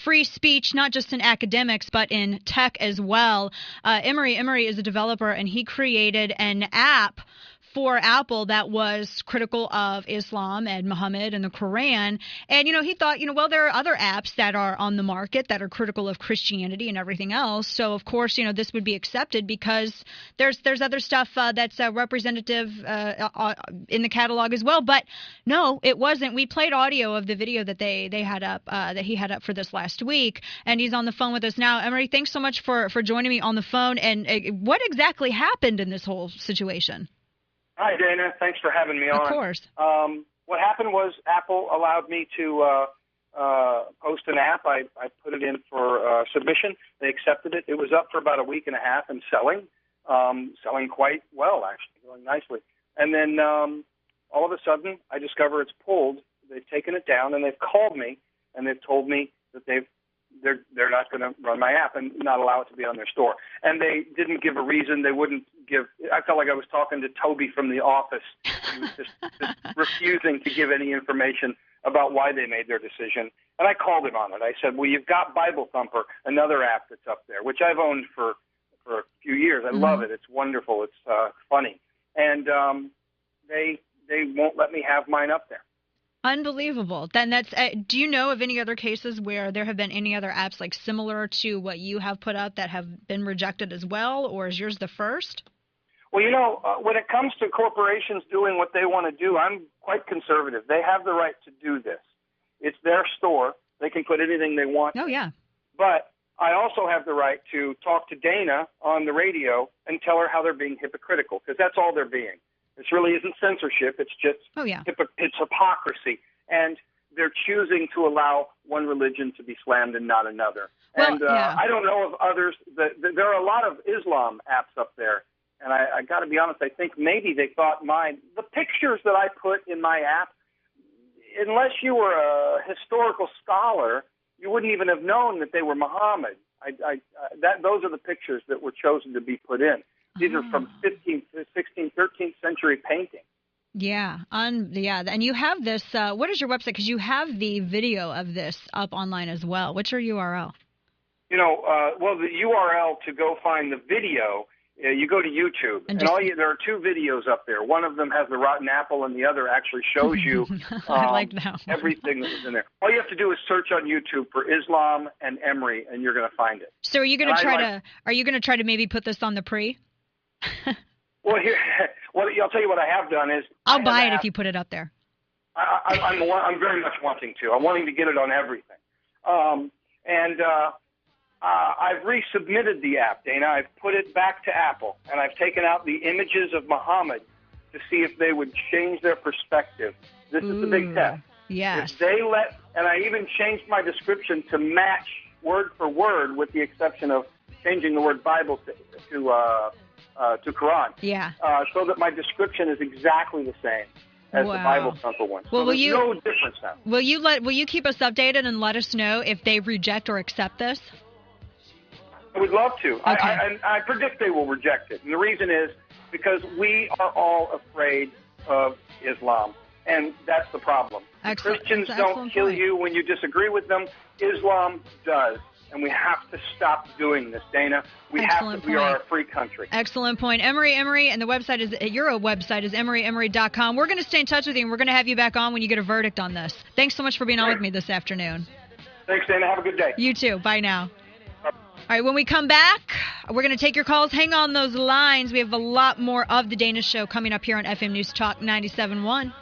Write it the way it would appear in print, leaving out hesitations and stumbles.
free speech, not just in academics, but in tech as well. Emory is a developer, and he created an app for Apple that was critical of Islam and Muhammad and the Quran. And, he thought, well, there are other apps that are on the market that are critical of Christianity and everything else. So, of course, this would be accepted because there's other stuff that's representative in the catalog as well. But no, it wasn't. We played audio of the video that they had up, that he had up for this last week. And he's on the phone with us now. Emory, thanks so much for joining me on the phone. And what exactly happened in this whole situation? Hi, Dana. Thanks for having me on. Of course. What happened was Apple allowed me to post an app. I put it in for submission. They accepted it. It was up for about a week and a half and selling quite well, actually, going nicely. And then all of a sudden, I discover it's pulled. They've taken it down, and they've called me, and they've told me that they're not going to run my app and not allow it to be on their store. And they didn't give a reason. They wouldn't give. I felt like I was talking to Toby from The Office. He was just refusing to give any information about why they made their decision. And I called him on it. I said, well, you've got Bible Thumper, another app that's up there, which I've owned for a few years. I love it. It's wonderful. It's funny. And they won't let me have mine up there. Unbelievable. Then that's. Do you know of any other cases where there have been any other apps like similar to what you have put up that have been rejected as well, or is yours the first? Well, when it comes to corporations doing what they want to do, I'm quite conservative. They have the right to do this. It's their store. They can put anything they want. Oh, yeah. But I also have the right to talk to Dana on the radio and tell her how they're being hypocritical, because that's all they're being. This really isn't censorship. It's just it's hypocrisy. And they're choosing to allow one religion to be slammed and not another. Well, and I don't know of others. There are a lot of Islam apps up there. And I got to be honest, I think maybe they thought the pictures that I put in my app, unless you were a historical scholar, you wouldn't even have known that they were Muhammad. Those are the pictures that were chosen to be put in. These are from 15th, 16th, 13th century painting. Yeah, and you have this. What is your website? Because you have the video of this up online as well. What's your URL? Well, the URL to go find the video, you go to YouTube, and there are two videos up there. One of them has the rotten apple, and the other actually shows you I like that one. Everything that was in there. All you have to do is search on YouTube for Islam and Emory, and you're going to find it. So, are you going to try to maybe put this on the pre? Well, I'll tell you what I have done is I'll buy it if you put it up there. I'm very much wanting to. I'm wanting to get it on everything. I've resubmitted the app, Dana. I've put it back to Apple, and I've taken out the images of Muhammad to see if they would change their perspective. This is the big test. Yes. If they and I even changed my description to match word for word, with the exception of changing the word Bible to Quran. Yeah. So that my description is exactly the same as the Bible Thumper one. Well, so there's no difference now. Will you keep us updated and let us know if they reject or accept this? I would love to. Okay. I predict they will reject it. And the reason is because we are all afraid of Islam. And that's the problem. Excellent. Christians don't kill you when you disagree with them. Islam does. And we have to stop doing this, Dana. We are a free country. Excellent point. Emory, and your website is EmoryEmory.com. We're going to stay in touch with you, and we're going to have you back on when you get a verdict on this. Thanks so much for being on with me this afternoon. Thanks, Dana. Have a good day. You too. Bye now. All right, when we come back, we're going to take your calls. Hang on those lines. We have a lot more of the Dana Show coming up here on FM News Talk 97.1.